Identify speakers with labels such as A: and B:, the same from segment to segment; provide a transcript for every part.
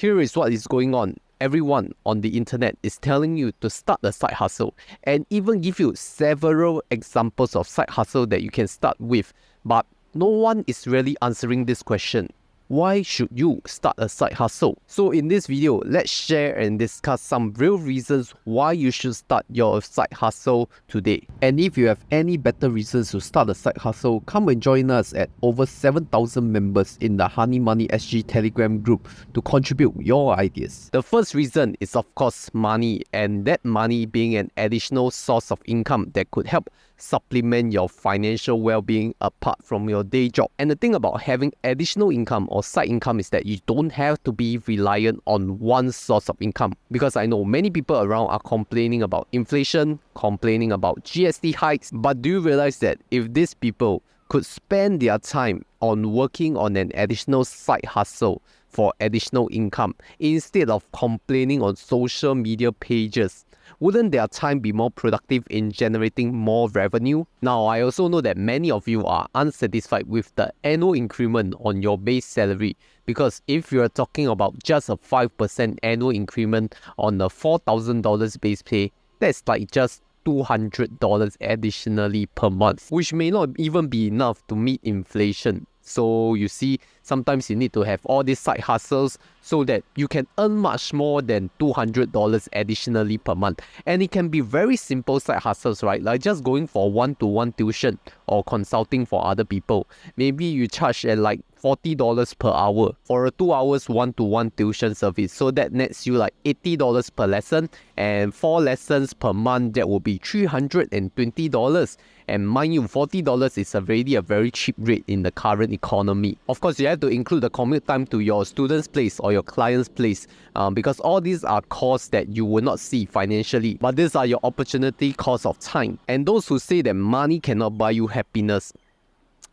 A: Here is what is going on. Everyone on the internet is telling you to start a side hustle and even give you several examples of side hustle that you can start with. But no one is really answering this question. Why should you start a side hustle? So in this video, let's share and discuss some real reasons why you should start your side hustle today. And if you have any better reasons to start a side hustle, come and join us at over 7,000 members in the Honey Money SG Telegram group to contribute your ideas. The first reason is of course money, and that money being an additional source of income that could help supplement your financial well-being apart from your day job. And the thing about having additional income or side income is that you don't have to be reliant on one source of income, because I know many people around are complaining about inflation, complaining about GST hikes. But do you realize that if these people could spend their time on working on an additional side hustle for additional income instead of complaining on social media pages, wouldn't their time be more productive in generating more revenue? Now, I also know that many of you are unsatisfied with the annual increment on your base salary, because if you are talking about just a 5% annual increment on the $4,000 base pay, that's like just $200 additionally per month, which may not even be enough to meet inflation. So you see, sometimes you need to have all these side hustles so that you can earn much more than $200 additionally per month. And it can be very simple side hustles, right? Like just going for one-to-one tuition or consulting for other people. Maybe you charge at like $40 per hour for a 2 hours one-to-one tuition service. So that nets you like $80 per lesson, and 4 lessons per month, that will be $320. And mind you, $40 is already a very cheap rate in the current economy. Of course, you have to include the commute time to your student's place or your client's place, because all these are costs that you will not see financially, but these are your opportunity cost of time. And those who say that money cannot buy you happiness,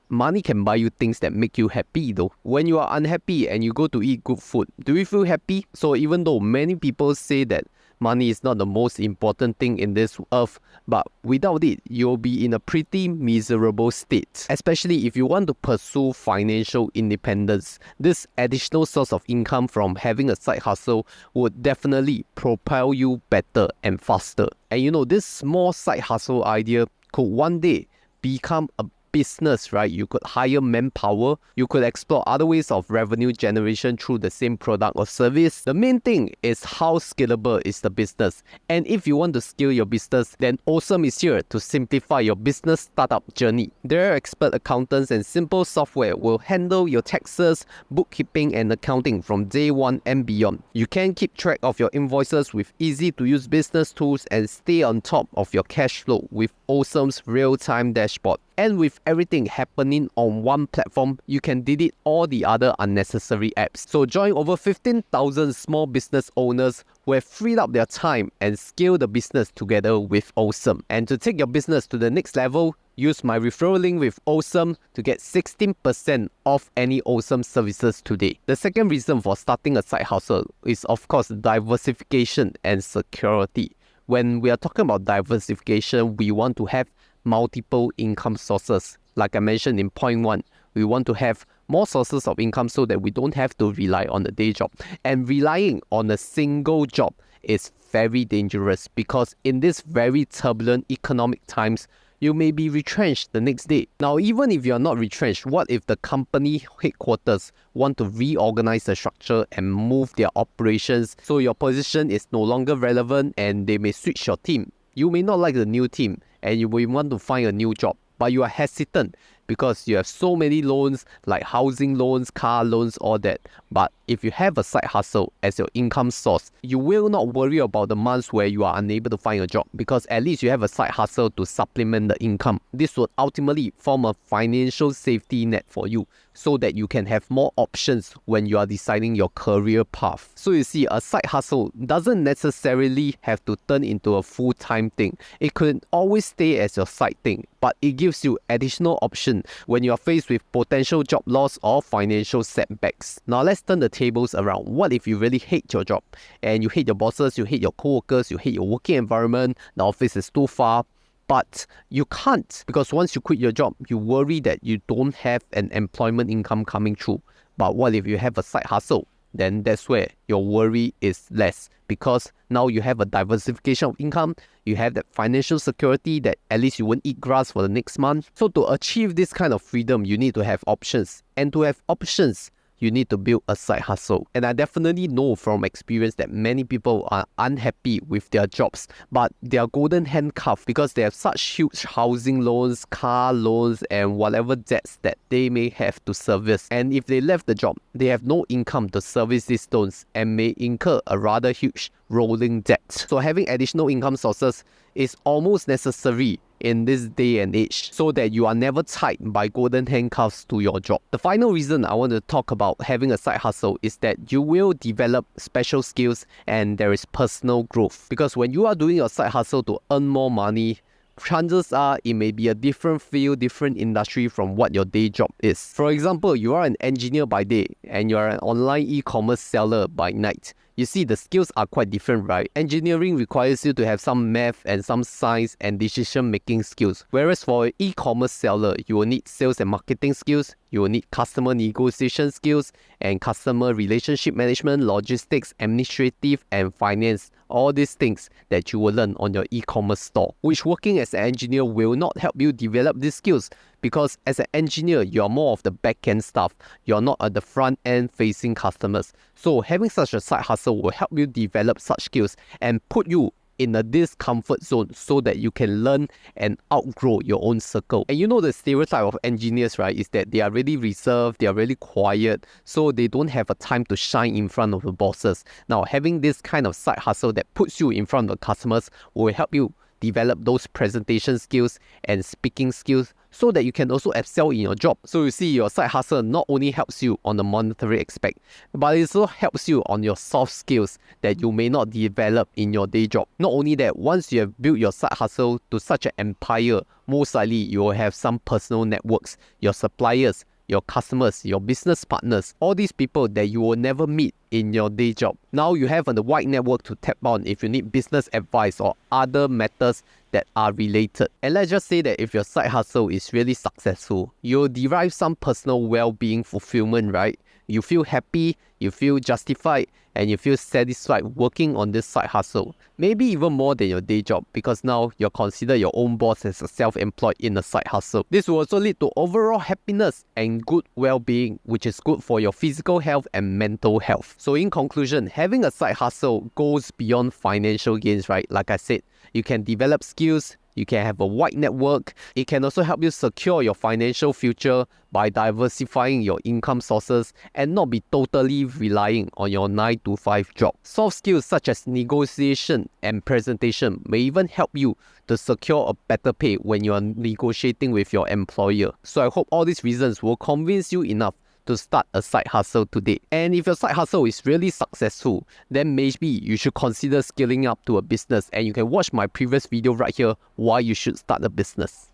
A: money can buy you things that make you happy though. When you are unhappy and you go to eat good food, do you feel happy? So even though many people say that money is not the most important thing in this earth, but without it, you'll be in a pretty miserable state. Especially if you want to pursue financial independence, this additional source of income from having a side hustle would definitely propel you better and faster. And you know, this small side hustle idea could one day become a business, right? You could hire manpower, you could explore other ways of revenue generation through the same product or service. The main thing is how scalable is the business. And if you want to scale your business, then Awesome is here to simplify your business startup journey. Their expert accountants and simple software will handle your taxes, bookkeeping and accounting from day one and beyond. You can keep track of your invoices with easy to use business tools and stay on top of your cash flow with Awesome's real-time dashboard. And with everything happening on one platform, you can delete all the other unnecessary apps. So join over 15,000 small business owners who have freed up their time and scale the business together with Awesome. And to take your business to the next level, use my referral link with Awesome to get 16% off any Awesome services today. The second reason for starting a side hustle is of course diversification and security. When we are talking about diversification, we want to have multiple income sources. Like I mentioned in point 1, we want to have more sources of income so that we don't have to rely on the day job. And relying on a single job is very dangerous, because in this very turbulent economic times, you may be retrenched the next day. Now, even if you're not retrenched, what if the company headquarters want to reorganize the structure and move their operations so your position is no longer relevant and they may switch your team? You may not like the new team and you may want to find a new job, but you are hesitant because you have so many loans like housing loans, car loans, all that. But if you have a side hustle as your income source, you will not worry about the months where you are unable to find a job, because at least you have a side hustle to supplement the income. This would ultimately form a financial safety net for you so that you can have more options when you are deciding your career path. So you see, a side hustle doesn't necessarily have to turn into a full-time thing. It could always stay as your side thing, but it gives you additional options when you are faced with potential job loss or financial setbacks. Now let's turn the tables around. What if you really hate your job and you hate your bosses, you hate your co-workers, you hate your working environment, the office is too far, but you can't, because once you quit your job, you worry that you don't have an employment income coming through. But what if you have a side hustle? then that's where your worry is less, because now you have a diversification of income, you have that financial security that at least you won't eat grass for the next month. So to achieve this kind of freedom, you need to have options, and to have options, you need to build a side hustle. And I definitely know from experience that many people are unhappy with their jobs, but they are golden handcuffed because they have such huge housing loans, car loans, and whatever debts that they may have to service. And if they left the job, they have no income to service these loans and may incur a rather huge rolling debt. So having additional income sources is almost necessary in this day and age, so that you are never tied by golden handcuffs to your job. The final reason I want to talk about having a side hustle is that you will develop special skills and there is personal growth. Because when you are doing your side hustle to earn more money, chances are it may be a different field, different industry from what your day job is. For example, you are an engineer by day and you are an online e-commerce seller by night. You see, the skills are quite different, right? Engineering requires you to have some math and some science and decision-making skills. Whereas for an e-commerce seller, you will need sales and marketing skills, you will need customer negotiation skills, and customer relationship management, logistics, administrative, and finance. All these things that you will learn on your e-commerce store, which working as an engineer will not help you develop these skills, because as an engineer, you are more of the back-end stuff. You're not at the front-end facing customers. So having such a side hustle will help you develop such skills and put you in a discomfort zone so that you can learn and outgrow your own circle. And you know the stereotype of engineers, right, is that they are really reserved, they are really quiet, so they don't have a time to shine in front of the bosses. Now, having this kind of side hustle that puts you in front of the customers will help you develop those presentation skills and speaking skills so that you can also excel in your job. So you see, your side hustle not only helps you on the monetary aspect, but it also helps you on your soft skills that you may not develop in your day job. Not only that, once you have built your side hustle to such an empire, most likely you will have some personal networks, your suppliers, your customers, your business partners, all these people that you will never meet in your day job. Now you have a wide network to tap on if you need business advice or other matters that are related. And let's just say that if your side hustle is really successful, you'll derive some personal well-being fulfillment, right? You feel happy, you feel justified, and you feel satisfied working on this side hustle. Maybe even more than your day job, because now you're considered your own boss as a self-employed in a side hustle. This will also lead to overall happiness and good well-being, which is good for your physical health and mental health. So in conclusion, having a side hustle goes beyond financial gains, right? Like I said, you can develop skills, you can have a wide network. It can also help you secure your financial future by diversifying your income sources and not be totally relying on your 9-to-5 job. Soft skills such as negotiation and presentation may even help you to secure a better pay when you are negotiating with your employer. So I hope all these reasons will convince you enough to start a side hustle today. And if your side hustle is really successful, then maybe you should consider scaling up to a business, and you can watch my previous video right here why you should start a business.